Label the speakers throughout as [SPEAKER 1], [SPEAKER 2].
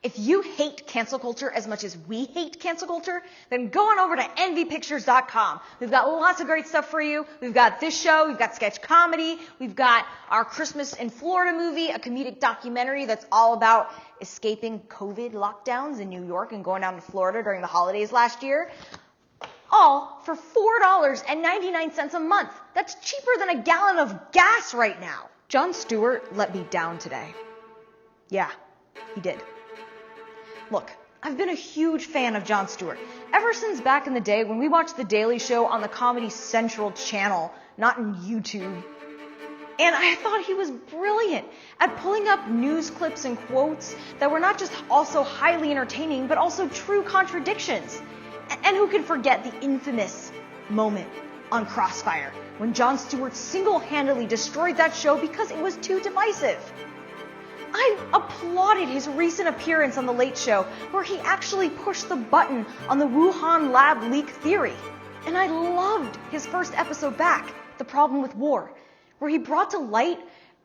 [SPEAKER 1] If you hate cancel culture as much as we hate cancel culture, then go on over to envypictures.com. We've got lots of great stuff for you. We've got this show, we've got sketch comedy, we've got our Christmas in Florida movie, a comedic documentary that's all about escaping COVID lockdowns in New York and going down to Florida during the holidays last year. All for $4.99 a month. That's cheaper than a gallon of gas right now. Jon Stewart let me down today. Yeah, he did. Look, I've been a huge fan of Jon Stewart ever since back in the day when we watched The Daily Show on the Comedy Central channel, not in YouTube. And I thought he was brilliant at pulling up news clips and quotes that were not just also highly entertaining, but also true contradictions. And who can forget the infamous moment on Crossfire when Jon Stewart single-handedly destroyed that show because it was too divisive? I applauded his recent appearance on The Late Show, where he actually pushed the button on the Wuhan lab leak theory. And I loved his first episode back, The Problem With War, where he brought to light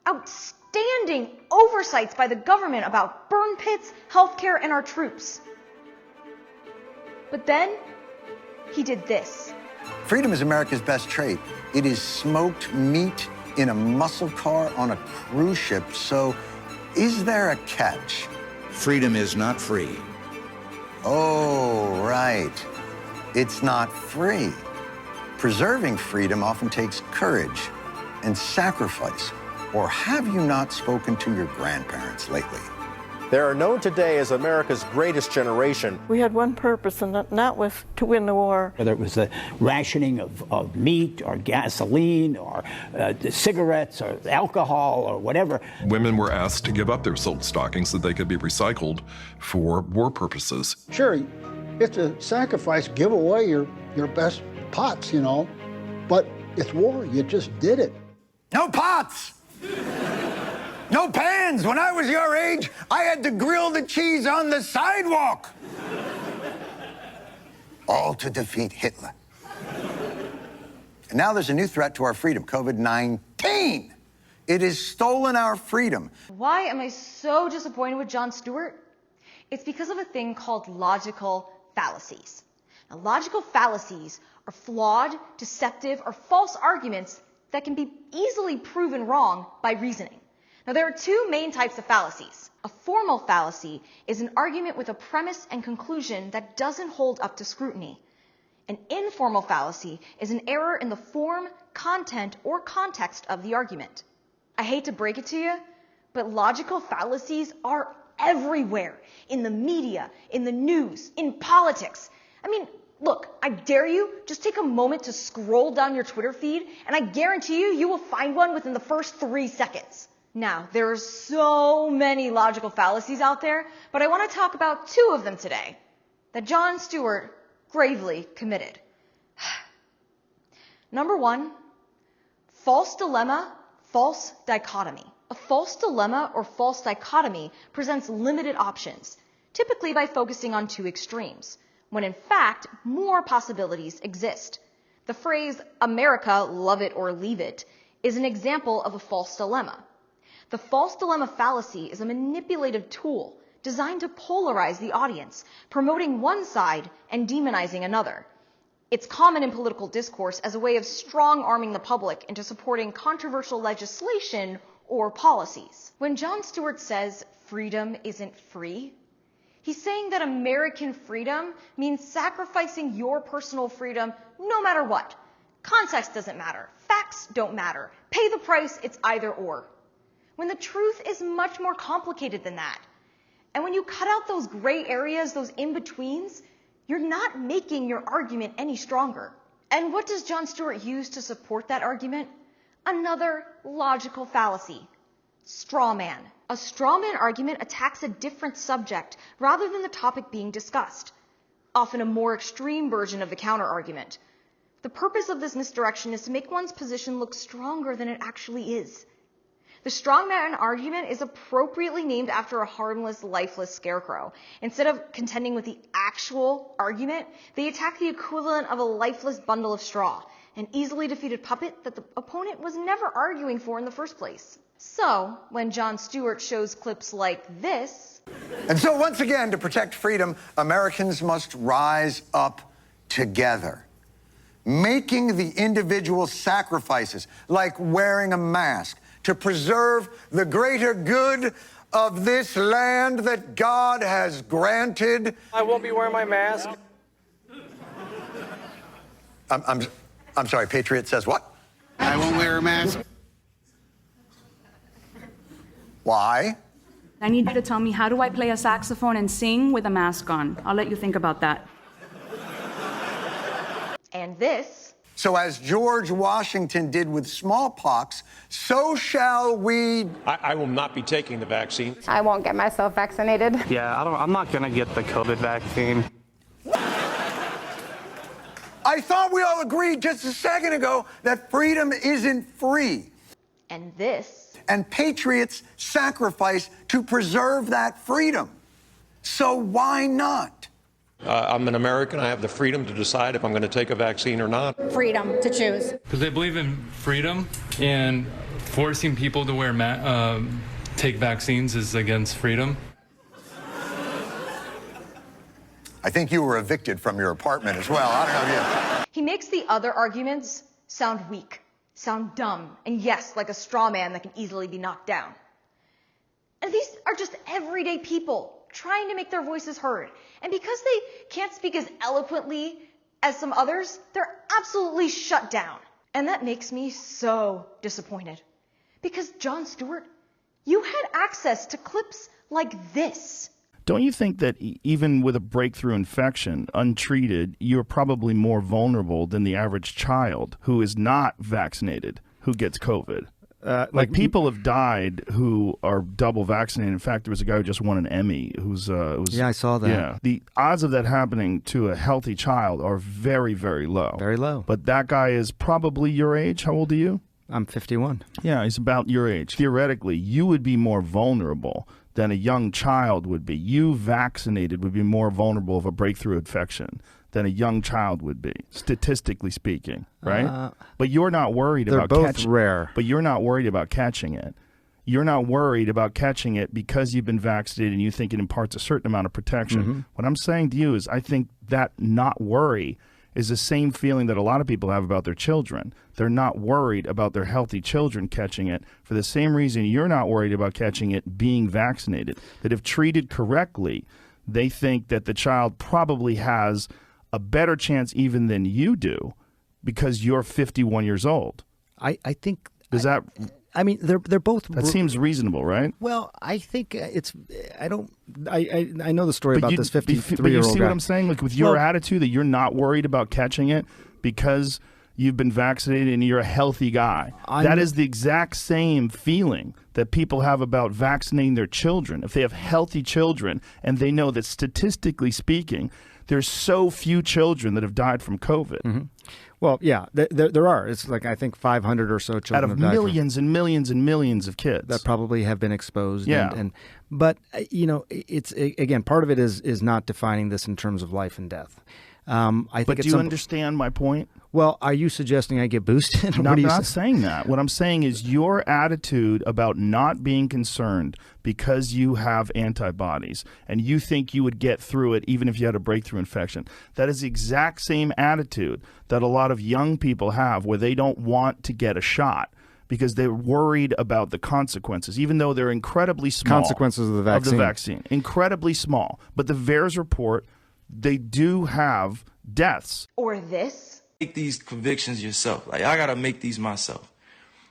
[SPEAKER 1] outstanding oversights by the government about burn pits, healthcare, and our troops. But then, he did this.
[SPEAKER 2] Freedom is America's best trait. It is smoked meat in a muscle car on a cruise ship, so is there a catch?
[SPEAKER 3] Freedom is not free.
[SPEAKER 2] Oh, right. It's not free. Preserving freedom often takes courage and sacrifice. Or have you not spoken to your grandparents lately?
[SPEAKER 4] They are known today as America's greatest generation.
[SPEAKER 5] We had one purpose, and that was to win the war.
[SPEAKER 6] Whether it was the rationing of meat or gasoline or cigarettes or alcohol or whatever.
[SPEAKER 7] Women were asked to give up their silk stockings so that they could be recycled for war purposes.
[SPEAKER 8] Sure, it's a sacrifice, give away your best pots, you know, but it's war, you just did it.
[SPEAKER 2] No pots! No pans! When I was your age, I had to grill the cheese on the sidewalk! All to defeat Hitler. And now there's a new threat to our freedom, COVID-19. It has stolen our freedom.
[SPEAKER 1] Why am I so disappointed with Jon Stewart? It's because of a thing called logical fallacies. Now, logical fallacies are flawed, deceptive, or false arguments that can be easily proven wrong by reasoning. Now, there are two main types of fallacies. A formal fallacy is an argument with a premise and conclusion that doesn't hold up to scrutiny. An informal fallacy is an error in the form, content, or context of the argument. I hate to break it to you, but logical fallacies are everywhere. In the media, in the news, in politics. I mean, look, I dare you, just take a moment to scroll down your Twitter feed, and I guarantee you will find one within the first 3 seconds. Now, there are so many logical fallacies out there, but I want to talk about 2 of them today that Jon Stewart gravely committed. Number 1, false dilemma, false dichotomy. A false dilemma or false dichotomy presents limited options, typically by focusing on 2 extremes, when in fact more possibilities exist. The phrase, America, love it or leave it, is an example of a false dilemma. The false dilemma fallacy is a manipulative tool designed to polarize the audience, promoting one side and demonizing another. It's common in political discourse as a way of strong-arming the public into supporting controversial legislation or policies. When Jon Stewart says freedom isn't free, he's saying that American freedom means sacrificing your personal freedom no matter what. Context doesn't matter. Facts don't matter. Pay the price, it's either or. When the truth is much more complicated than that. And when you cut out those gray areas, those in-betweens, you're not making your argument any stronger. And what does Jon Stewart use to support that argument? Another logical fallacy. Straw man. A straw man argument attacks a different subject rather than the topic being discussed, often a more extreme version of the counter-argument. The purpose of this misdirection is to make one's position look stronger than it actually is. The strongman argument is appropriately named after a harmless, lifeless scarecrow. Instead of contending with the actual argument, they attack the equivalent of a lifeless bundle of straw, an easily defeated puppet that the opponent was never arguing for in the first place. So, when Jon Stewart shows clips like this,
[SPEAKER 2] And so once again, to protect freedom, Americans must rise up together, making the individual sacrifices, like wearing a mask, to preserve the greater good of this land that God has granted.
[SPEAKER 4] I won't be wearing my mask.
[SPEAKER 2] I'm sorry, Patriot says what?
[SPEAKER 3] I won't wear a mask.
[SPEAKER 2] Why?
[SPEAKER 9] I need you to tell me, how do I play a saxophone and sing with a mask on? I'll let you think about that.
[SPEAKER 1] And this.
[SPEAKER 2] So as George Washington did with smallpox, so shall we.
[SPEAKER 4] I will not be taking the vaccine.
[SPEAKER 10] I won't get myself vaccinated.
[SPEAKER 11] Yeah, I'm not going to get the COVID vaccine.
[SPEAKER 2] I thought we all agreed just a second ago that freedom isn't free.
[SPEAKER 1] And this.
[SPEAKER 2] And patriots sacrifice to preserve that freedom. So why not?
[SPEAKER 4] I'm an American. I have the freedom to decide if I'm going to take a vaccine or not.
[SPEAKER 10] Freedom to choose.
[SPEAKER 11] Because they believe in freedom, and forcing people to wear take vaccines is against freedom.
[SPEAKER 2] I think you were evicted from your apartment as well. I don't know if you.
[SPEAKER 1] He makes the other arguments sound weak, sound dumb, and yes, like a straw man that can easily be knocked down. And these are just everyday people trying to make their voices heard. And because they can't speak as eloquently as some others, they're absolutely shut down. And that makes me so disappointed. Because Jon Stewart, you had access to clips like this.
[SPEAKER 12] Don't you think that even with a breakthrough infection, untreated, you're probably more vulnerable than the average child who is not vaccinated, who gets COVID? Like people have died who are double vaccinated. In fact, there was a guy who just won an Emmy who's
[SPEAKER 13] yeah, I saw that.
[SPEAKER 12] Yeah, the odds of that happening to a healthy child are very, very low.
[SPEAKER 13] Very low.
[SPEAKER 12] But that guy is probably your age. How old are you?
[SPEAKER 13] I'm 51.
[SPEAKER 12] Yeah, he's about your age. Theoretically, you would be more vulnerable than a young child would be. You vaccinated would be more vulnerable of a breakthrough infection than a young child would be, statistically speaking, right? But you're not worried about
[SPEAKER 13] catching it. They're both rare.
[SPEAKER 12] But you're not worried about catching it. You're not worried about catching it because you've been vaccinated and you think it imparts a certain amount of protection.
[SPEAKER 13] Mm-hmm.
[SPEAKER 12] What I'm saying to you is I think that not worry is the same feeling that a lot of people have about their children. They're not worried about their healthy children catching it for the same reason you're not worried about catching it being vaccinated. That if treated correctly, they think that the child probably has a better chance even than you do because you're 51 years old.
[SPEAKER 13] I think...
[SPEAKER 12] Does that...
[SPEAKER 13] I mean, they're both...
[SPEAKER 12] That seems reasonable, right?
[SPEAKER 13] Well, I think it's... I know the story about this 53-year-old
[SPEAKER 12] But you see
[SPEAKER 13] guy.
[SPEAKER 12] what I'm saying? Like with your attitude that you're not worried about catching it because you've been vaccinated and you're a healthy guy. That is the exact same feeling that people have about vaccinating their children. If they have healthy children and they know that statistically speaking, there's so few children that have died from COVID.
[SPEAKER 13] Mm-hmm. Well, yeah, there are. It's like, I think 500 or so children
[SPEAKER 12] out of
[SPEAKER 13] have died
[SPEAKER 12] millions and millions and millions of kids
[SPEAKER 13] that probably have been exposed.
[SPEAKER 12] Yeah.
[SPEAKER 13] But, you know, it's, again, part of it is not defining this in terms of life and death. I think.
[SPEAKER 12] But do you understand my point?
[SPEAKER 13] Well, are you suggesting I get boosted?
[SPEAKER 12] No, I'm not saying that. What I'm saying is your attitude about not being concerned because you have antibodies and you think you would get through it even if you had a breakthrough infection. That is the exact same attitude that a lot of young people have where they don't want to get a shot because they're worried about the consequences, even though they're incredibly small.
[SPEAKER 13] Consequences of the vaccine.
[SPEAKER 12] Incredibly small. But the VAERS report, they do have deaths.
[SPEAKER 1] Or this.
[SPEAKER 14] Make these convictions yourself. Like, I gotta make these myself.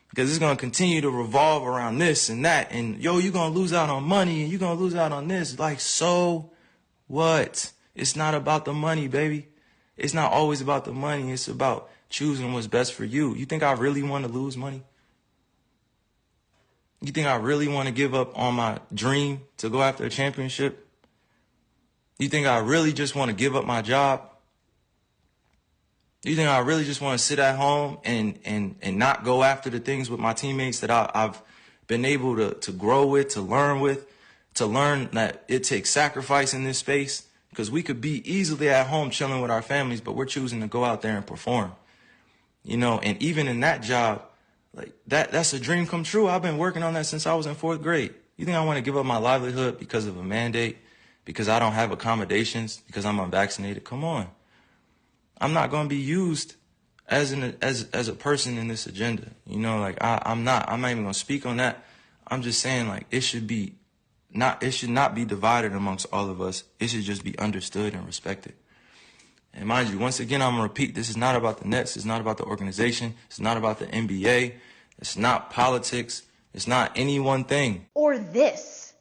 [SPEAKER 14] Because it's gonna continue to revolve around this and that. And yo, you're gonna lose out on money and you're gonna lose out on this. Like, so what? It's not about the money, baby. It's not always about the money. It's about choosing what's best for you. You think I really want to lose money? You think I really want to give up on my dream to go after a championship? You think I really just want to give up my job? You think I really just want to sit at home and not go after the things with my teammates that I've been able to grow with, to learn that it takes sacrifice in this space? Because we could be easily at home chilling with our families, but we're choosing to go out there and perform. You know, and even in that job, like that's a dream come true. I've been working on that since I was in 4th grade. You think I want to give up my livelihood because of a mandate, because I don't have accommodations, because I'm unvaccinated? Come on. I'm not going to be used as a person in this agenda. You know, like I'm not even going to speak on that. I'm just saying, like, it should not be divided amongst all of us. It should just be understood and respected. And mind you, once again, I'm going to repeat, this is not about the Nets. It's not about the organization. It's not about the NBA. It's not politics. It's not any one thing.
[SPEAKER 1] Or this.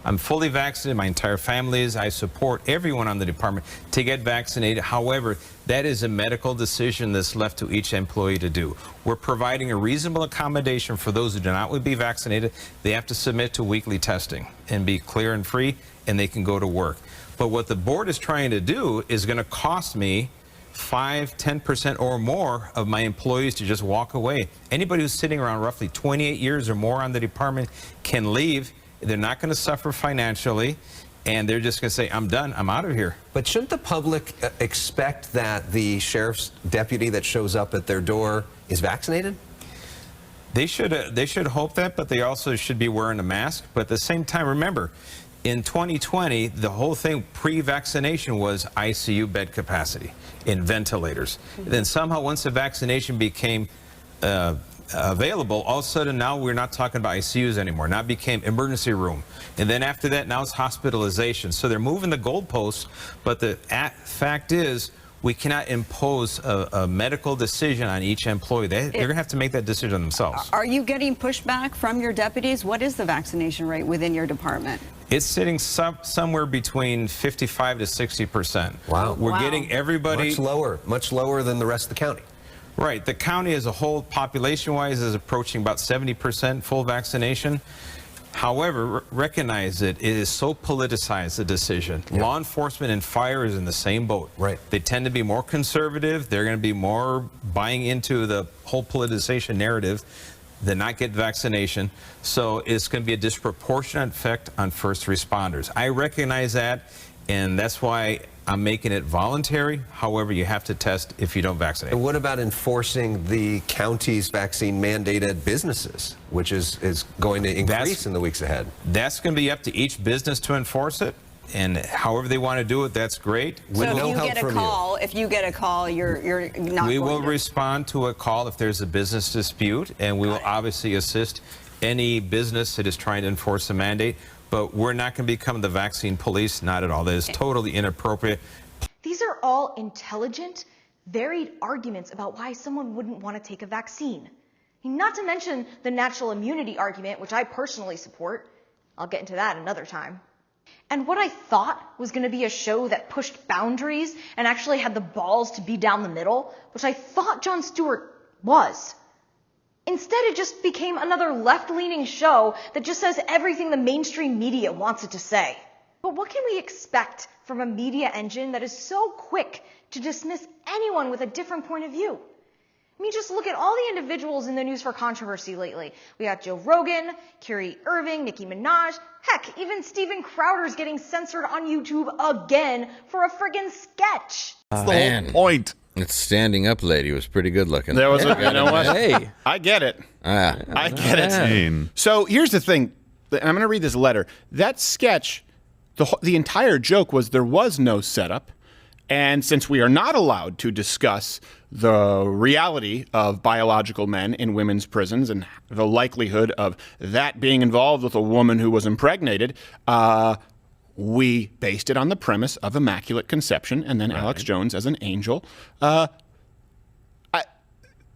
[SPEAKER 15] I'm fully vaccinated. My entire family is. I support everyone on the department to get vaccinated. However, that is a medical decision that's left to each employee to do. We're providing a reasonable accommodation for those who do not want to be vaccinated. They have to submit to weekly testing and be clear and free, and they can go to work. But what the board is trying to do is going to cost me 5-10% or more of my employees to just walk away. Anybody who's sitting around roughly 28 years or more on the department can leave. They're not going to suffer financially, and they're just going to say, I'm done, I'm out of here.
[SPEAKER 16] But shouldn't the public expect that the sheriff's deputy that shows up at their door is vaccinated?
[SPEAKER 15] They should hope that, but they also should be wearing a mask. But at the same time, remember, in 2020, the whole thing pre-vaccination was ICU bed capacity in ventilators. Then somehow, once the vaccination became available, all of a sudden now we're not talking about ICUs anymore. Now it became emergency room. And then after that, now it's hospitalization. So they're moving the goalposts, but the fact is, we cannot impose a medical decision on each employee. They're going to have to make that decision themselves.
[SPEAKER 17] Are you getting pushback from your deputies? What is the vaccination rate within your department?
[SPEAKER 15] It's sitting somewhere between 55 to 60%.
[SPEAKER 16] Wow.
[SPEAKER 15] We're getting everybody...
[SPEAKER 16] Much lower than the rest of the county.
[SPEAKER 15] Right. The county as a whole, population-wise, is approaching about 70% full vaccination. However, recognize it is so politicized, the decision. Yeah. Law enforcement and fire is in the same boat.
[SPEAKER 16] Right.
[SPEAKER 15] They tend to be more conservative. They're going to be more buying into the whole politicization narrative than not get vaccination. So it's going to be a disproportionate effect on first responders. I recognize that, and that's why I'm making it voluntary. However, you have to test if you don't vaccinate.
[SPEAKER 16] And what about enforcing the county's vaccine mandated businesses, which is going to increase in the weeks ahead?
[SPEAKER 15] That's going to be up to each business to enforce it. And however they want to do it, that's great.
[SPEAKER 17] So if you get a call, you're not.
[SPEAKER 15] We will respond to a call if there's a business dispute, and we will obviously assist any business that is trying to enforce the mandate. But we're not going to become the vaccine police, not at all. That is totally inappropriate.
[SPEAKER 1] These are all intelligent, varied arguments about why someone wouldn't want to take a vaccine. Not to mention the natural immunity argument, which I personally support. I'll get into that another time. And what I thought was going to be a show that pushed boundaries and actually had the balls to be down the middle, which I thought Jon Stewart was. Instead, it just became another left-leaning show that just says everything the mainstream media wants it to say. But what can we expect from a media engine that is so quick to dismiss anyone with a different point of view? I mean, just look at all the individuals in the news for controversy lately. We got Joe Rogan, Kyrie Irving, Nicki Minaj, heck, even Steven Crowder's getting censored on YouTube again for a friggin' sketch.
[SPEAKER 18] That's the whole point. That standing up lady was pretty good looking.
[SPEAKER 19] There was you know what? Hey, I get it. I get it. So here's the thing. I'm going to read this letter. That sketch, the entire joke was there was no setup. And since we are not allowed to discuss the reality of biological men in women's prisons and the likelihood of that being involved with a woman who was impregnated, we based it on the premise of Immaculate Conception and then Alex Jones as an angel.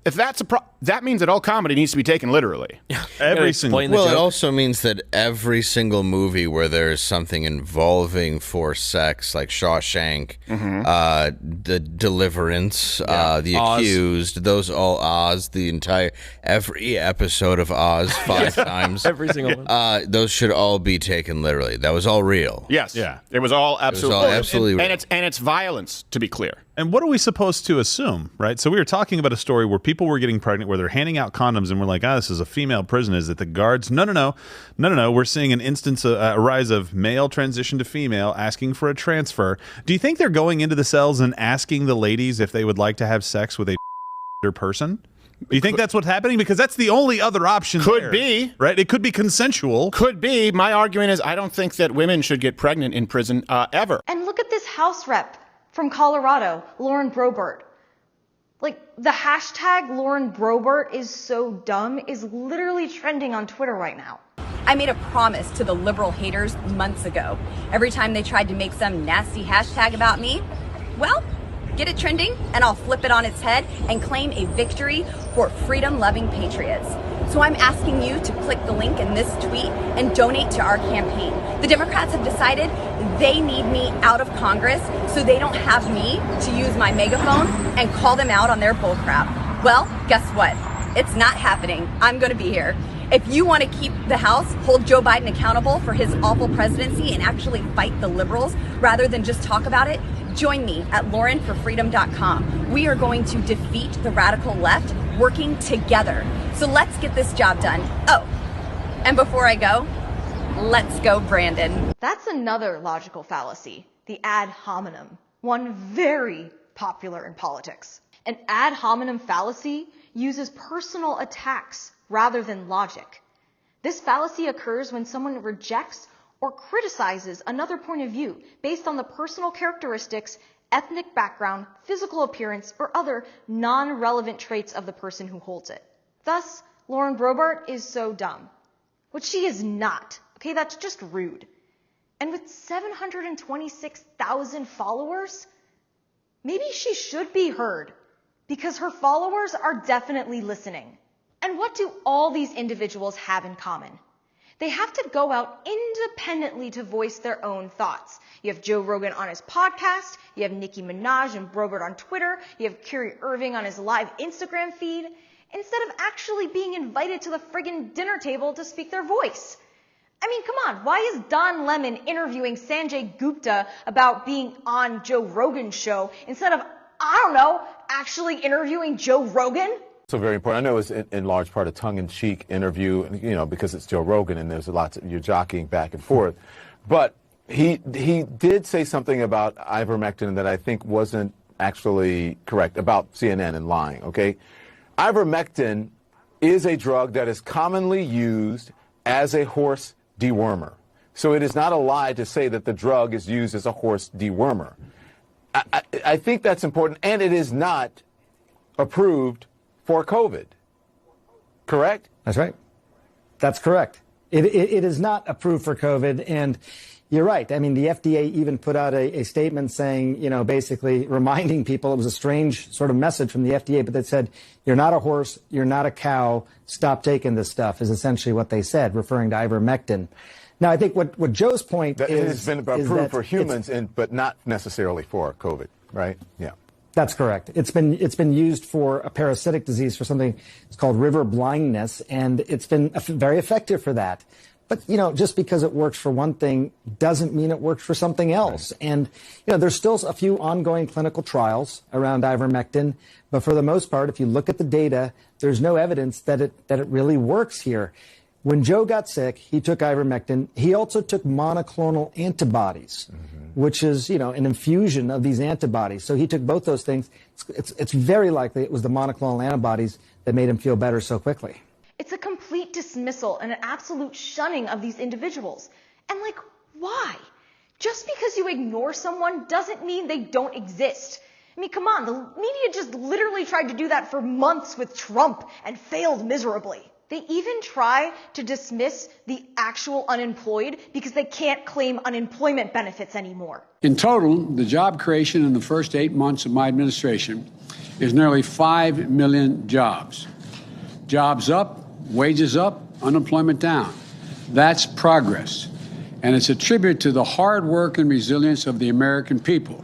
[SPEAKER 19] If that's that means that all comedy needs to be taken literally.
[SPEAKER 18] Every single. Well, it also means that every single movie where there's something involving forced sex, like Shawshank, The Deliverance, The
[SPEAKER 19] Oz.
[SPEAKER 18] Accused, those all Oz, every episode of Oz 5 times,
[SPEAKER 20] every single one.
[SPEAKER 18] Those should all be taken literally. That was all real.
[SPEAKER 19] Yes. Yeah. It was all absolutely
[SPEAKER 18] real.
[SPEAKER 19] And it's violence, to be clear.
[SPEAKER 12] And what are we supposed to assume, right? So we were talking about a story where people were getting pregnant, where they're handing out condoms, and we're like, this is a female prison. Is it the guards? No. We're seeing an instance, a rise of male transition to female, asking for a transfer. Do you think they're going into the cells and asking the ladies if they would like to have sex with a person?
[SPEAKER 20] You think that's what's happening? Because that's the only other option.
[SPEAKER 19] Could be.
[SPEAKER 20] Right? It could be consensual.
[SPEAKER 19] Could be. My argument is I don't think that women should get pregnant in prison ever.
[SPEAKER 1] And look at this House rep from Colorado, Lauren Boebert. Like, the hashtag Lauren Boebert is so dumb is literally trending on Twitter right now.
[SPEAKER 21] I made a promise to the liberal haters months ago. Every time they tried to make some nasty hashtag about me, well, get it trending and I'll flip it on its head and claim a victory for freedom-loving patriots. So I'm asking you to click the link in this tweet and donate to our campaign. The Democrats have decided they need me out of Congress so they don't have me to use my megaphone and call them out on their bullcrap. Well, guess what? It's not happening. I'm going to be here. If you want to keep the House, hold Joe Biden accountable for his awful presidency and actually fight the liberals rather than just talk about it, join me at laurenforfreedom.com. We are going to defeat the radical left working together. So let's get this job done. Oh, and before I go, let's go, Brandon.
[SPEAKER 1] That's another logical fallacy, the ad hominem, one very popular in politics. An ad hominem fallacy uses personal attacks rather than logic. This fallacy occurs when someone rejects or criticizes another point of view based on the personal characteristics, ethnic background, physical appearance, or other non-relevant traits of the person who holds it. Thus, Lauren Boebert is so dumb. Which she is not. Okay, that's just rude. And with 726,000 followers, maybe she should be heard, because her followers are definitely listening. And what do all these individuals have in common? They have to go out independently to voice their own thoughts. You have Joe Rogan on his podcast, you have Nicki Minaj and Boebert on Twitter, you have Kyrie Irving on his live Instagram feed, instead of actually being invited to the friggin' dinner table to speak their voice. I mean, come on, why is Don Lemon interviewing Sanjay Gupta about being on Joe Rogan's show instead of, I don't know, actually interviewing Joe Rogan?
[SPEAKER 22] So very important. I know it's in large part a tongue-in-cheek interview, you know, because it's Joe Rogan and there's a lot you're jockeying back and forth. But he did say something about ivermectin that I think wasn't actually correct about CNN and lying, okay? Ivermectin is a drug that is commonly used as a horse dewormer. So it is not a lie to say that the drug is used as a horse dewormer. I think that's important, and it is not approved for COVID, correct?
[SPEAKER 13] That's right. That's correct. It is not approved for COVID, and you're right. I mean, the FDA even put out a statement saying, you know, basically reminding people, it was a strange sort of message from the FDA, but they said, you're not a horse, you're not a cow, stop taking this stuff, is essentially what they said, referring to ivermectin. Now, I think what Joe's point
[SPEAKER 22] that
[SPEAKER 13] is...
[SPEAKER 22] It has been approved for humans, but not necessarily for COVID, right? Yeah.
[SPEAKER 13] That's correct. It's been used for a parasitic disease, for something it's called river blindness, and it's been very effective for that. But, you know, just because it works for one thing doesn't mean it works for something else. Right. And, you know, there's still a few ongoing clinical trials around ivermectin, but for the most part, if you look at the data, there's no evidence that it really works here. When Joe got sick, he took ivermectin. He also took monoclonal antibodies, which is, you know, an infusion of these antibodies. So he took both those things. It's very likely it was the monoclonal antibodies that made him feel better so quickly.
[SPEAKER 1] It's a complete dismissal and an absolute shunning of these individuals. And like, why? Just because you ignore someone doesn't mean they don't exist. I mean, come on, the media just literally tried to do that for months with Trump and failed miserably. They even try to dismiss the actual unemployed because they can't claim unemployment benefits anymore.
[SPEAKER 23] In total, the job creation in the first 8 months of my administration is nearly 5 million jobs. Jobs up, wages up, unemployment down. That's progress. And it's a tribute to the hard work and resilience of the American people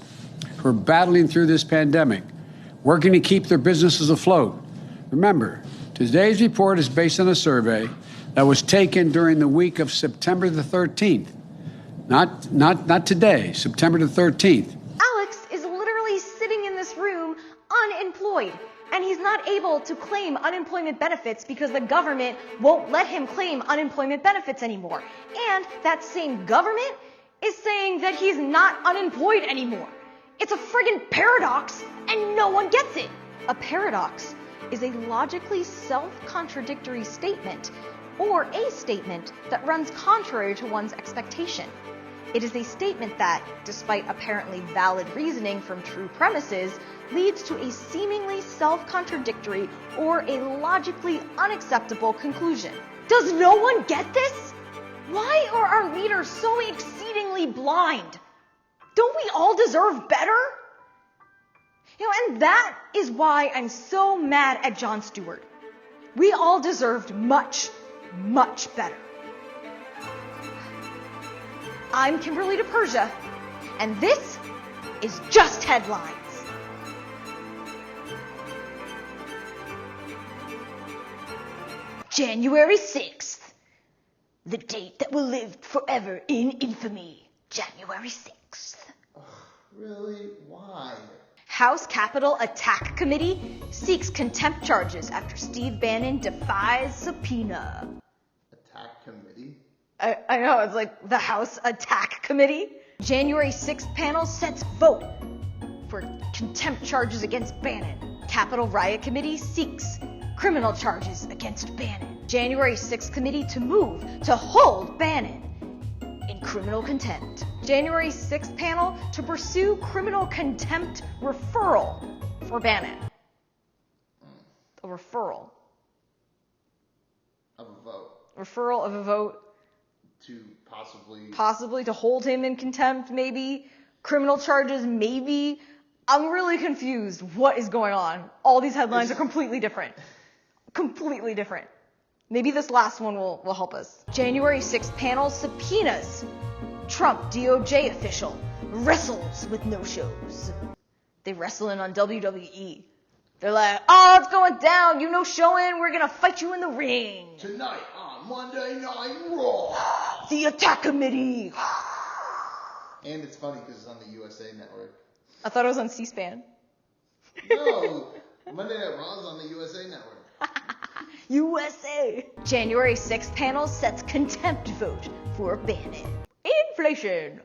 [SPEAKER 23] who are battling through this pandemic, working to keep their businesses afloat. Remember, today's report is based on a survey that was taken during the week of September the 13th. Not today, September the 13th.
[SPEAKER 1] Alex is literally sitting in this room unemployed, and he's not able to claim unemployment benefits because the government won't let him claim unemployment benefits anymore. And that same government is saying that he's not unemployed anymore. It's a friggin' paradox, and no one gets it. A paradox is a logically self-contradictory statement or a statement that runs contrary to one's expectation. It is a statement that, despite apparently valid reasoning from true premises, leads to a seemingly self-contradictory or a logically unacceptable conclusion. Does no one get this? Why are our leaders so exceedingly blind? Don't we all deserve better? And that is why I'm so mad at Jon Stewart. We all deserved much, much better. I'm Kimberly to Persia, and this is Just Headlines. January 6th, the date that will live forever in infamy. January 6th.
[SPEAKER 5] Really? Why?
[SPEAKER 1] House Capitol Attack Committee seeks contempt charges after Steve Bannon defies subpoena.
[SPEAKER 5] Attack Committee?
[SPEAKER 1] I know, it's like the House Attack Committee. January 6th panel sets vote for contempt charges against Bannon. Capitol Riot Committee seeks criminal charges against Bannon. January 6th committee to move to hold Bannon in criminal contempt. January 6th panel to pursue criminal contempt referral for Bannon. A referral.
[SPEAKER 5] Of a vote.
[SPEAKER 1] Referral of a vote.
[SPEAKER 5] To
[SPEAKER 1] Possibly to hold him in contempt, maybe. Criminal charges, maybe. I'm really confused. What is going on? All these headlines are completely different. Completely different. Maybe this last one will help us. January 6th panel subpoenas. Trump DOJ official wrestles with no-shows. They wrestling on WWE. They're like, oh, it's going down. You no-showing. We're going to fight you in the ring.
[SPEAKER 5] Tonight on Monday Night Raw.
[SPEAKER 1] The Attack Committee.
[SPEAKER 5] And it's funny because it's on the USA Network.
[SPEAKER 1] I thought it was on C-SPAN.
[SPEAKER 5] No, Monday Night Raw is on the USA Network.
[SPEAKER 1] USA. January 6th panel sets contempt vote for Bannon. Inflation.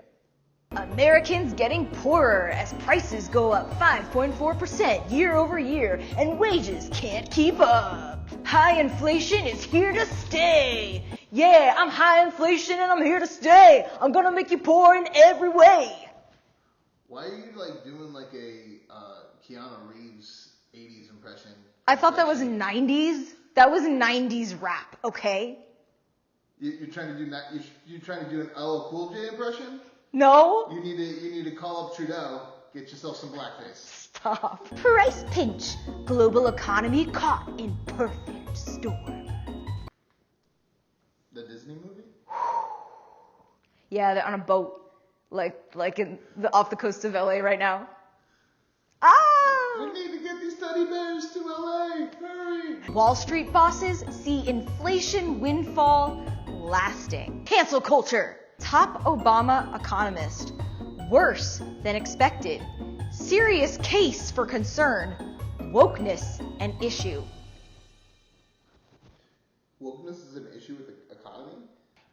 [SPEAKER 1] Americans getting poorer as prices go up 5.4% year over year and wages can't keep up. High inflation is here to stay. Yeah, I'm high inflation and I'm here to stay. I'm gonna make you poor in every way.
[SPEAKER 5] Why are you doing a Keanu Reeves 80s impression?
[SPEAKER 1] I thought that was 90s. That was 90s rap, okay?
[SPEAKER 5] You're trying to do that. You're trying to do an LL Cool J impression?
[SPEAKER 1] No.
[SPEAKER 5] You need to call up Trudeau. Get yourself some blackface.
[SPEAKER 1] Stop. Price pinch. Global economy caught in perfect storm.
[SPEAKER 5] The Disney movie?
[SPEAKER 1] Yeah, they're on a boat, off the coast of LA right now.
[SPEAKER 5] We need to get these teddy bears to LA. Hurry.
[SPEAKER 1] Wall Street bosses see inflation windfall lasting. Cancel culture. Top Obama economist. Worse than expected. Serious case for concern. Wokeness an issue.
[SPEAKER 5] Wokeness is an issue with the economy?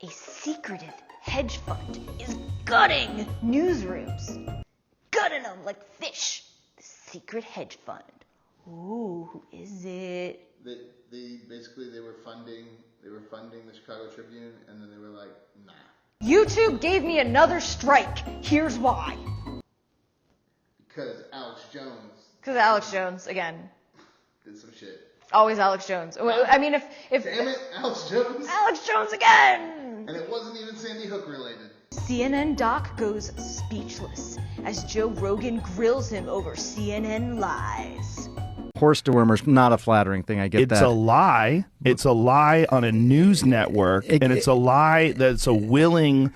[SPEAKER 1] A secretive hedge fund is gutting newsrooms. Gutting them like fish. The secret hedge fund. Ooh, who is it?
[SPEAKER 5] They were funding the Chicago Tribune, and then they were like, nah.
[SPEAKER 1] YouTube gave me another strike. Here's why.
[SPEAKER 5] Because Alex Jones.
[SPEAKER 1] Because Alex Jones, again.
[SPEAKER 5] Did some shit.
[SPEAKER 1] Always Alex Jones. I mean, if
[SPEAKER 5] damn it, Alex Jones.
[SPEAKER 1] Alex Jones again.
[SPEAKER 5] And it wasn't even Sandy Hook related.
[SPEAKER 1] CNN doc goes speechless as Joe Rogan grills him over CNN lies.
[SPEAKER 13] Horse dewormer's not a flattering thing. I get that.
[SPEAKER 12] It's a lie. It's a lie on a news network, and it's a lie that's a willing.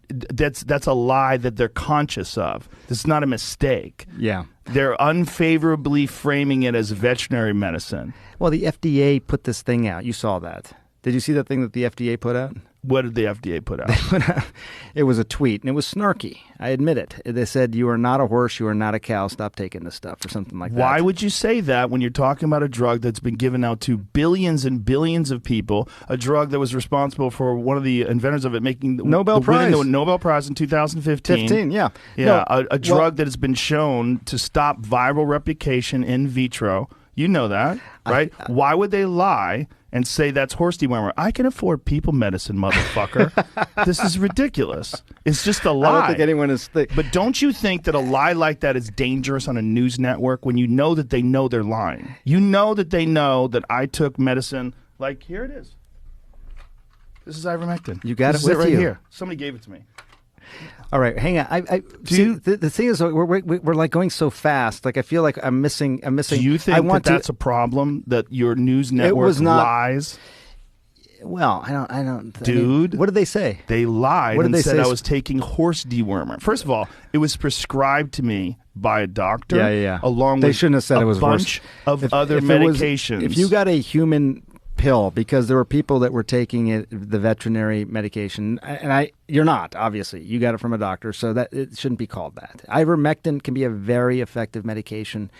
[SPEAKER 12] That's a lie that they're conscious of. This is not a mistake.
[SPEAKER 13] Yeah.
[SPEAKER 12] They're unfavorably framing it as veterinary medicine.
[SPEAKER 13] Well, the FDA put this thing out. You saw that. Did you see that thing that the FDA put out?
[SPEAKER 12] What did the FDA put out?
[SPEAKER 13] It was a tweet, and it was snarky. I admit it. They said, you are not a horse, you are not a cow, stop taking this stuff, or something like that.
[SPEAKER 12] Why would you say that when you're talking about a drug that's been given out to billions and billions of people, a drug that was responsible for one of the inventors of it making the
[SPEAKER 13] Nobel Prize
[SPEAKER 12] in 2015?
[SPEAKER 13] Yeah.
[SPEAKER 12] Yeah, no, a drug that has been shown to stop viral replication in vitro You know that, right? Why would they lie and say that's horse dewormer? I can afford people medicine, motherfucker. This is ridiculous. It's just a lie.
[SPEAKER 6] I don't think anyone is.
[SPEAKER 12] But don't you think that a lie like that is dangerous on a news network when you know that they know they're lying? You know that they know that I took medicine. Like, here it is. This is Ivermectin.
[SPEAKER 6] You got
[SPEAKER 12] this
[SPEAKER 6] it with
[SPEAKER 12] is right
[SPEAKER 6] you.
[SPEAKER 12] here. Somebody gave it to me.
[SPEAKER 6] All right, hang on. The thing is, we're like going so fast. Like I feel like I'm missing.
[SPEAKER 12] Do you think that's a problem that your news network lies?
[SPEAKER 6] Well, I don't.
[SPEAKER 12] Dude,
[SPEAKER 6] I mean, what did they say?
[SPEAKER 12] They lied
[SPEAKER 6] What did
[SPEAKER 12] and
[SPEAKER 6] they
[SPEAKER 12] said
[SPEAKER 6] say?
[SPEAKER 12] I was taking horse dewormer. First of all, it was prescribed to me by a doctor.
[SPEAKER 6] Yeah.
[SPEAKER 12] Along
[SPEAKER 6] they
[SPEAKER 12] with
[SPEAKER 6] shouldn't have said
[SPEAKER 12] a
[SPEAKER 6] it was
[SPEAKER 12] bunch of other medications.
[SPEAKER 6] If you got a human pill, because there were people that were taking it, the veterinary medication, and you're not, obviously. You got it from a doctor, so that it shouldn't be called that. Ivermectin can be a very effective medication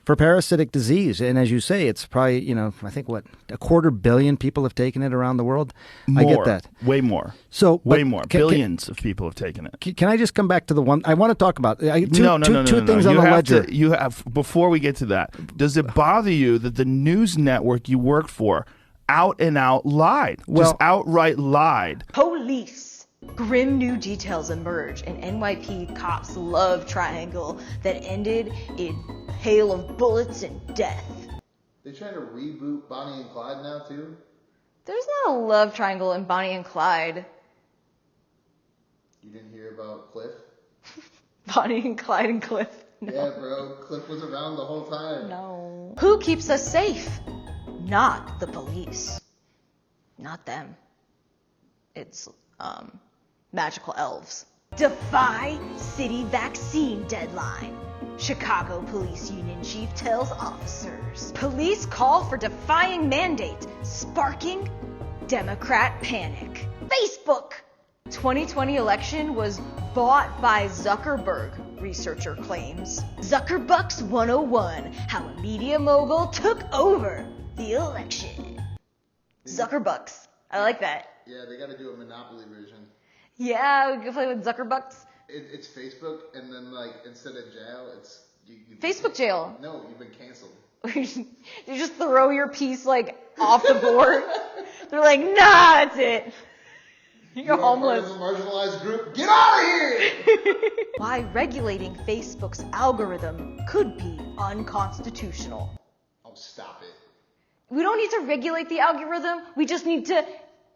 [SPEAKER 6] for parasitic disease, and as you say, it's probably, I think what, 250 million people have taken it around the world.
[SPEAKER 12] More,
[SPEAKER 6] I get that.
[SPEAKER 12] Way more.
[SPEAKER 6] So
[SPEAKER 12] way more. Billions of people have taken it.
[SPEAKER 6] Can I just come back to the one I want to talk about? Two things on
[SPEAKER 12] you
[SPEAKER 6] the
[SPEAKER 12] have
[SPEAKER 6] ledger.
[SPEAKER 12] You have, before we get to that, does it bother you that the news network you work for out and out lied? Just outright lied.
[SPEAKER 1] Police. Grim new details emerge in NYP cops' love triangle that ended in hail of bullets and death.
[SPEAKER 5] They trying to reboot Bonnie and Clyde now too?
[SPEAKER 1] There's not a love triangle in Bonnie and Clyde.
[SPEAKER 5] You didn't hear about Cliff?
[SPEAKER 1] Bonnie and Clyde and Cliff. No.
[SPEAKER 5] Yeah, bro. Cliff was around the whole time.
[SPEAKER 1] No. Who keeps us safe? Not the police. Not them. It's, magical elves. Defy city vaccine deadline. Chicago Police Union Chief tells officers. Police call for defying mandate, sparking Democrat panic. Facebook. 2020 election was bought by Zuckerberg, researcher claims. Zuckerbucks 101, how a media mogul took over the election. Zuckerbucks. I like that.
[SPEAKER 5] Yeah, they got to do a Monopoly version.
[SPEAKER 1] Yeah, we can play with Zuckerbucks.
[SPEAKER 5] It's Facebook, and then instead of jail, it's
[SPEAKER 1] Facebook jail.
[SPEAKER 5] No, you've been canceled.
[SPEAKER 1] You just throw your piece off the board. They're like, nah, that's it. You're homeless.
[SPEAKER 5] Part of a marginalized group. Get out of here!
[SPEAKER 1] Why regulating Facebook's algorithm could be unconstitutional.
[SPEAKER 5] Oh, stop it.
[SPEAKER 1] We don't need to regulate the algorithm. We just need to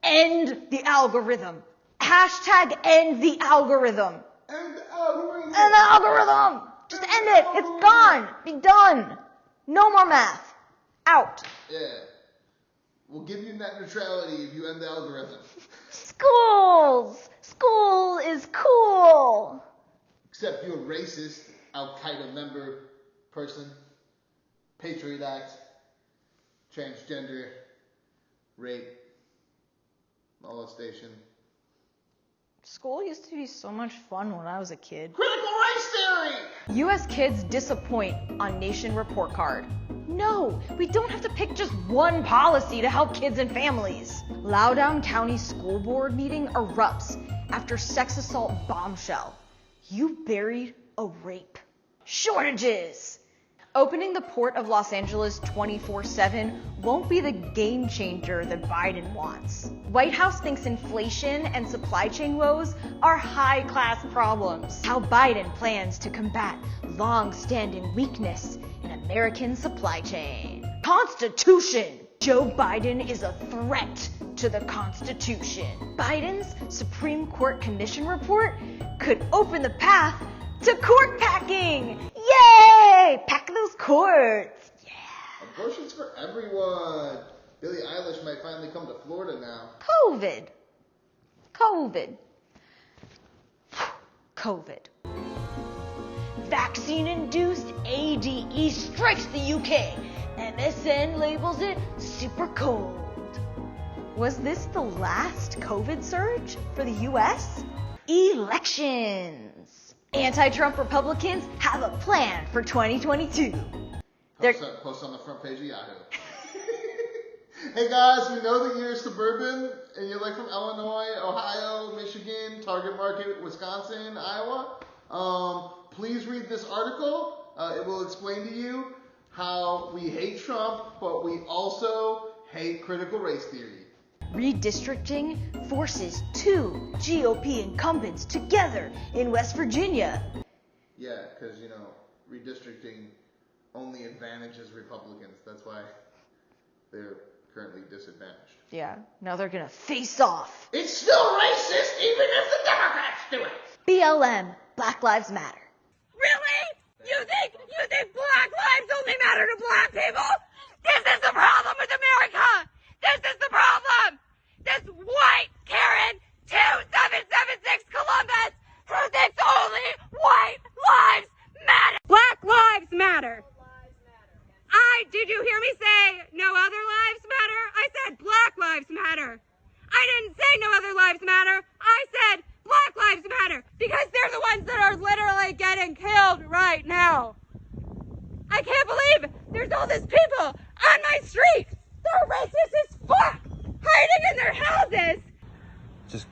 [SPEAKER 1] end the algorithm. Hashtag end the algorithm.
[SPEAKER 5] End the algorithm.
[SPEAKER 1] End the algorithm. Just end it. It's gone. Be done. No more math. Out.
[SPEAKER 5] Yeah. We'll give you net neutrality if you end the algorithm.
[SPEAKER 1] Schools. School is cool.
[SPEAKER 5] Except you're a racist, Al-Qaeda member person, Patriot Act, transgender, rape, molestation.
[SPEAKER 1] School used to be so much fun when I was a kid.
[SPEAKER 5] Critical race theory!
[SPEAKER 1] U.S. kids disappoint on Nation Report Card. No, we don't have to pick just one policy to help kids and families. Loudoun County School Board meeting erupts after sex assault bombshell. You buried a rape. Shortages. Opening the Port of Los Angeles 24/7 won't be the game changer that Biden wants. White House thinks inflation and supply chain woes are high-class problems. How Biden plans to combat long-standing weakness in American supply chain. Constitution. Joe Biden is a threat to the Constitution. Biden's Supreme Court Commission report could open the path to court packing! Yay! Pack those courts! Yeah.
[SPEAKER 5] Abortions for everyone. Billie Eilish might finally come to Florida now.
[SPEAKER 1] COVID. Vaccine-induced ADE strikes the UK. MSN labels it super cold. Was this the last COVID surge for the US? Elections. Anti-Trump Republicans have a plan for 2022.
[SPEAKER 5] Post on the front page of Yahoo. Hey guys, we know that you're suburban and you're from Illinois, Ohio, Michigan, Target Market, Wisconsin, Iowa. Please read this article. It will explain to you how we hate Trump, but we also hate critical race theory.
[SPEAKER 1] Redistricting forces 2 GOP incumbents together in West Virginia.
[SPEAKER 5] Yeah, because, you know, redistricting only advantages Republicans. That's why they're currently disadvantaged.
[SPEAKER 1] Yeah, now they're gonna face off.
[SPEAKER 5] It's still racist even if the Democrats do it.
[SPEAKER 1] BLM, Black Lives Matter.
[SPEAKER 3] Really? You think black lives only matter to black people? This is the problem with America. This is the problem. This white Karen 2776 Columbus who thinks only white lives matter. Black lives matter. Did you hear me say no other lives matter? I said black lives matter. I didn't say no other lives matter. I said black lives matter because they're the ones that are literally getting killed right now. I can't believe there's all these people on my street. They're racist as fuck, hiding in their houses.
[SPEAKER 7] Just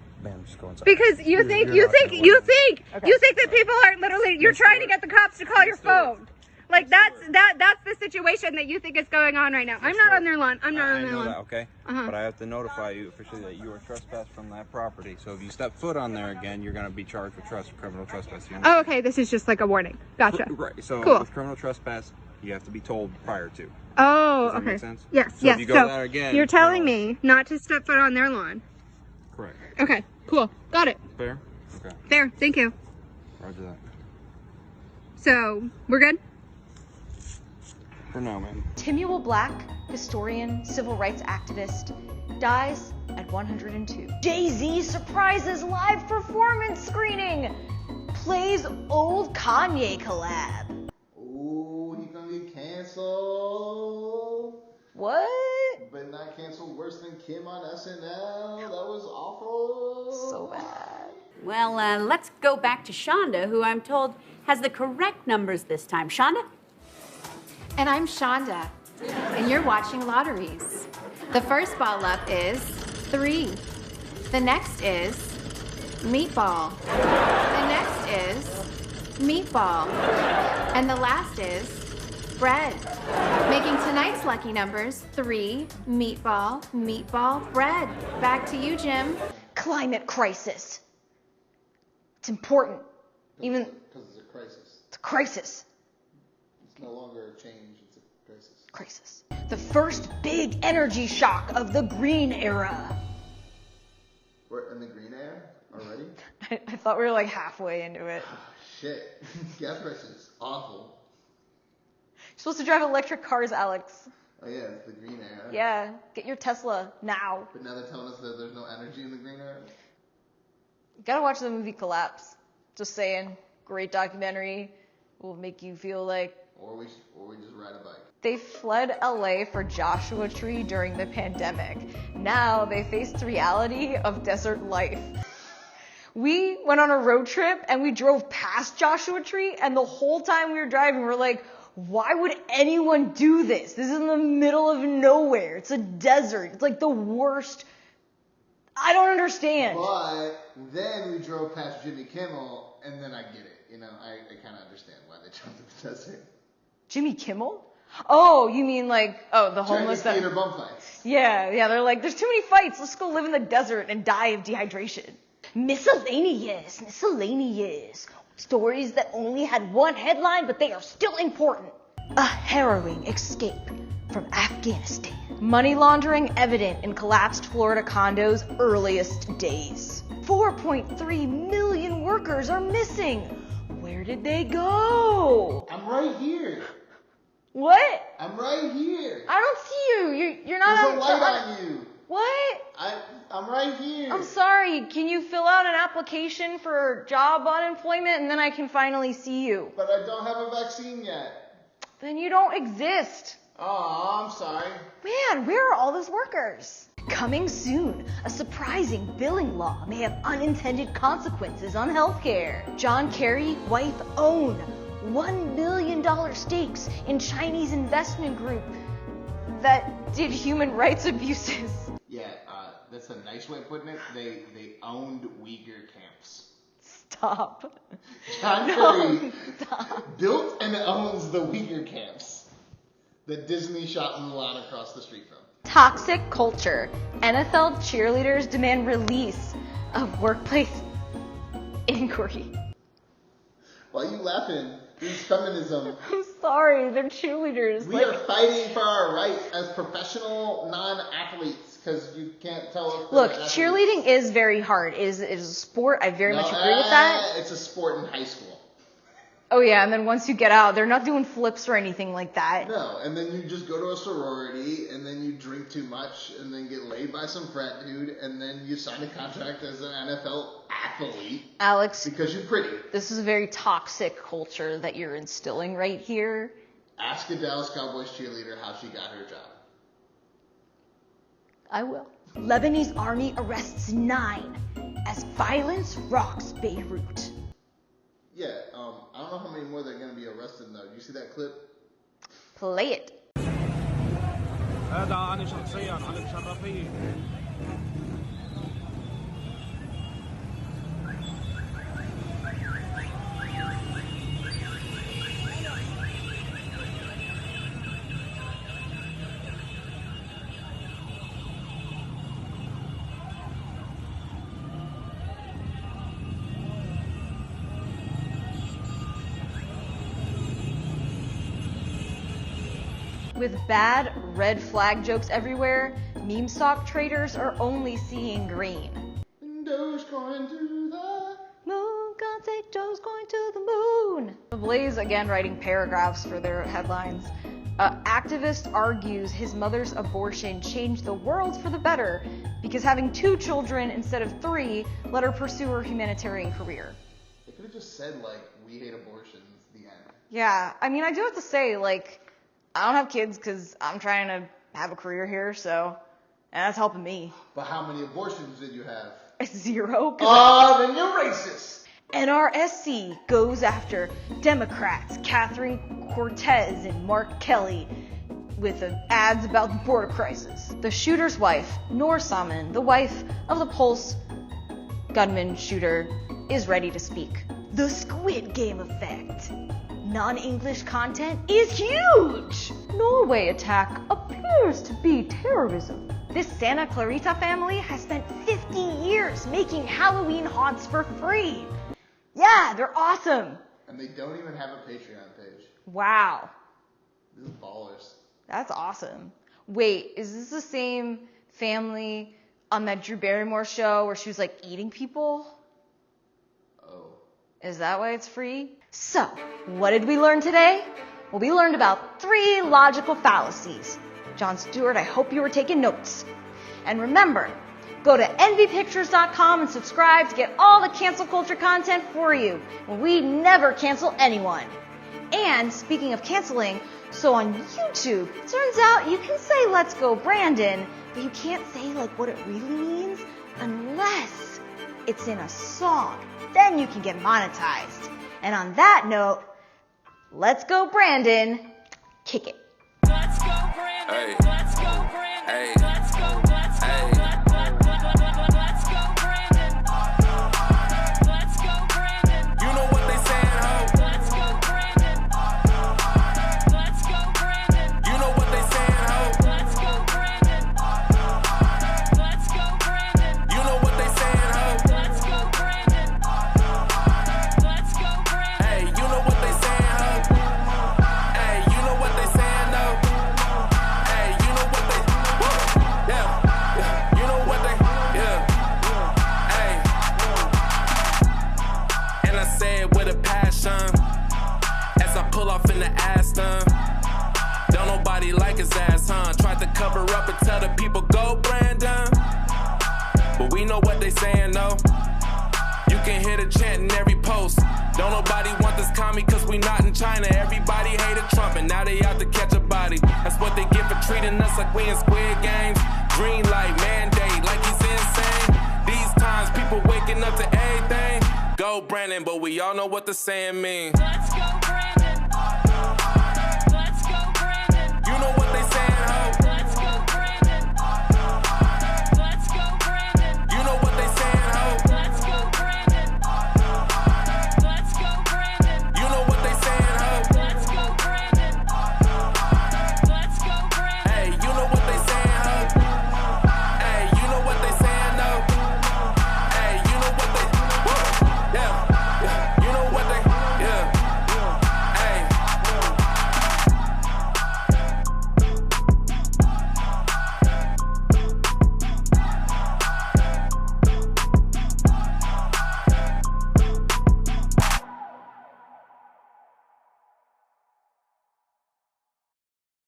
[SPEAKER 7] go inside.
[SPEAKER 3] Because you think that people are literally, you're trying to get the cops to call your phone. Like that's the situation that you think is going on right now. I'm not on their lawn. I'm not on their lawn.
[SPEAKER 7] That, okay? But I have to notify you officially that you are trespassed from that property. So if you step foot on there again, you're going to be charged with criminal trespass.
[SPEAKER 3] Oh, okay. This is just like a warning. Gotcha.
[SPEAKER 7] Right. So
[SPEAKER 3] cool.
[SPEAKER 7] With criminal trespass, you have to be told prior to.
[SPEAKER 3] Oh,
[SPEAKER 7] Does that
[SPEAKER 3] okay.
[SPEAKER 7] make sense?
[SPEAKER 3] Yes.
[SPEAKER 7] So
[SPEAKER 3] yes.
[SPEAKER 7] If you go
[SPEAKER 3] so
[SPEAKER 7] there again,
[SPEAKER 3] you're telling me not to step foot on their lawn.
[SPEAKER 7] Correct.
[SPEAKER 3] Okay. Cool. Got it.
[SPEAKER 7] Fair. Okay.
[SPEAKER 3] Fair. Thank you.
[SPEAKER 7] Roger that.
[SPEAKER 3] So we're good.
[SPEAKER 7] For now, man.
[SPEAKER 1] Timuel Black, historian, civil rights activist, dies at 102. Jay-Z surprises live performance screening. Plays old Kanye collab.
[SPEAKER 5] Ooh, he gonna get canceled.
[SPEAKER 1] What?
[SPEAKER 5] But not canceled worse than Kim on SNL. That was awful.
[SPEAKER 1] So bad.
[SPEAKER 8] Well, let's go back to Shonda, who I'm told has the correct numbers this time. Shonda?
[SPEAKER 24] And I'm Shonda, and you're watching Lotteries. The first ball up is 3. The next is meatball. The next is meatball. And the last is bread. Making tonight's lucky numbers 3, meatball, meatball, bread. Back to you, Jim.
[SPEAKER 1] Climate crisis. It's important. Even
[SPEAKER 5] because it's a crisis.
[SPEAKER 1] It's a crisis.
[SPEAKER 5] It's no longer a change, it's a crisis.
[SPEAKER 1] The first big energy shock of the green era.
[SPEAKER 5] We're in the green era already?
[SPEAKER 1] I thought we were like halfway into it.
[SPEAKER 5] Shit. Gas prices. Awful.
[SPEAKER 1] You're supposed to drive electric cars, Alex.
[SPEAKER 5] Oh yeah, it's the green era.
[SPEAKER 1] Yeah, get your Tesla now.
[SPEAKER 5] But now they're telling us that there's no energy in the green era?
[SPEAKER 1] You gotta watch the movie Collapse. Just saying. Great documentary. Will make you feel like...
[SPEAKER 5] Or we just ride a bike.
[SPEAKER 1] They fled LA for Joshua Tree during the pandemic. Now they face the reality of desert life. We went on a road trip and we drove past Joshua Tree, and the whole time we were driving, we're like, why would anyone do this? This is in the middle of nowhere. It's a desert. It's like the worst. I don't understand.
[SPEAKER 5] But then we drove past Jimmy Kimmel, and then I get it. You know, I kind of understand why they jumped in the desert.
[SPEAKER 1] Jimmy Kimmel? Oh, you mean like, the homeless that...
[SPEAKER 5] Theater bum fights.
[SPEAKER 1] Yeah, they're like, there's too many fights. Let's go live in the desert and die of dehydration. Miscellaneous. Stories that only had one headline, but they are still important. A harrowing escape from Afghanistan. Money laundering evident in collapsed Florida condos' earliest days. 4.3 million workers are missing. Where did they go?
[SPEAKER 5] I'm right here.
[SPEAKER 1] What?
[SPEAKER 5] I'm right here.
[SPEAKER 1] I don't see you. You're not
[SPEAKER 5] There's a light on you.
[SPEAKER 1] What?
[SPEAKER 5] I'm right here.
[SPEAKER 1] I'm sorry. Can you fill out an application for job unemployment and then I can finally see you?
[SPEAKER 5] But I don't have a vaccine yet.
[SPEAKER 1] Then you don't exist.
[SPEAKER 5] Oh, I'm sorry.
[SPEAKER 1] Man, where are all those workers? Coming soon, a surprising billing law may have unintended consequences on healthcare. John Kerry, wife own $1 billion stakes in Chinese investment group that did human rights abuses.
[SPEAKER 5] Yeah, that's a nice way of putting it. They owned Uyghur camps.
[SPEAKER 1] Stop.
[SPEAKER 5] John Kerry built and owns the Uyghur camps. that Disney shot Mulan across the street from.
[SPEAKER 1] Toxic culture. NFL cheerleaders demand release of workplace inquiry.
[SPEAKER 5] Why are you laughing? This is feminism.
[SPEAKER 1] I'm sorry, they're cheerleaders.
[SPEAKER 5] We are fighting for our rights as professional non-athletes because you can't tell us.
[SPEAKER 1] Look, cheerleading is very hard. It is a sport. I very much agree with that.
[SPEAKER 5] It's a sport in high school.
[SPEAKER 1] Oh yeah, and then once you get out, they're not doing flips or anything like that.
[SPEAKER 5] No, and then you just go to a sorority, and then you drink too much, and then get laid by some frat dude, and then you sign a contract as an NFL athlete.
[SPEAKER 1] Alex,
[SPEAKER 5] because you're pretty.
[SPEAKER 1] This is a very toxic culture that you're instilling right here.
[SPEAKER 5] Ask a Dallas Cowboys cheerleader how she got her job.
[SPEAKER 1] I will. Lebanese army arrests 9 as violence rocks Beirut.
[SPEAKER 5] Yeah, I don't know how many more they're going to be arrested though. Do you see that clip?
[SPEAKER 1] Play it. With bad red flag jokes everywhere, meme stock traders are only seeing green.
[SPEAKER 5] Joe's going to the
[SPEAKER 1] moon, God say Joe's going to the moon. The Blaze again writing paragraphs for their headlines. Activist argues his mother's abortion changed the world for the better because having 2 children instead of 3 let her pursue her humanitarian career.
[SPEAKER 5] They could have just said, like, we hate abortions, the end.
[SPEAKER 1] Yeah, I mean, I do have to say, like, I don't have kids because I'm trying to have a career here, and that's helping me.
[SPEAKER 5] But how many abortions did you have?
[SPEAKER 1] 0.
[SPEAKER 5] Oh, then you're racist.
[SPEAKER 1] NRSC goes after Democrats Catherine Cortez and Mark Kelly with ads about the border crisis. The shooter's wife, Noor Salman, the wife of the Pulse gunman shooter, is ready to speak. The Squid Game effect. Non-English content is huge! Norway attack appears to be terrorism. This Santa Clarita family has spent 50 years making Halloween haunts for free. Yeah, they're awesome.
[SPEAKER 5] And they don't even have a Patreon page.
[SPEAKER 1] Wow.
[SPEAKER 5] This is ballers.
[SPEAKER 1] That's awesome. Wait, is this the same family on that Drew Barrymore show where she was like eating people?
[SPEAKER 5] Oh.
[SPEAKER 1] Is that why it's free? So, what did we learn today? Well, we learned about 3 logical fallacies. Jon Stewart, I hope you were taking notes. And remember, go to envypictures.com and subscribe to get all the cancel culture content for you. We never cancel anyone. And speaking of canceling, so on YouTube, it turns out you can say "Let's go Brandon," but you can't say like what it really means unless it's in a song. Then you can get monetized. And on that note, let's go Brandon, kick it.
[SPEAKER 4] Let's go Brandon, hey. Let's go Brandon, hey. Let's go, let's go, hey. Let's go Brandon, let's go Brandon. You know what they saying, ho? Let's go Brandon, let's go Brandon. You know what they saying, ho? Let's go Brandon, let's go Brandon. You know what they saying, ho? Let's go Brandon, let's go Brandon. Hey, you know what they saying, ho? Hey, you know what they saying, though? Hey, you know what they, yeah, you know what they, yeah, hey. And I say it with a passion as I pull off in the Aston. Don't nobody like his ass, huh? Tried to cover up and tell the people, go Brandon. But we know what they saying, though. You can hear the chant in every post. Don't nobody want this commie cause we not in China. Everybody hated Trump and now they out to catch a body. That's what they get for treating us like we in Squid Games. Green light, mandate, like he's insane. These times people waking up to everything. Go Brandon, but we all know what the saying means. Let's go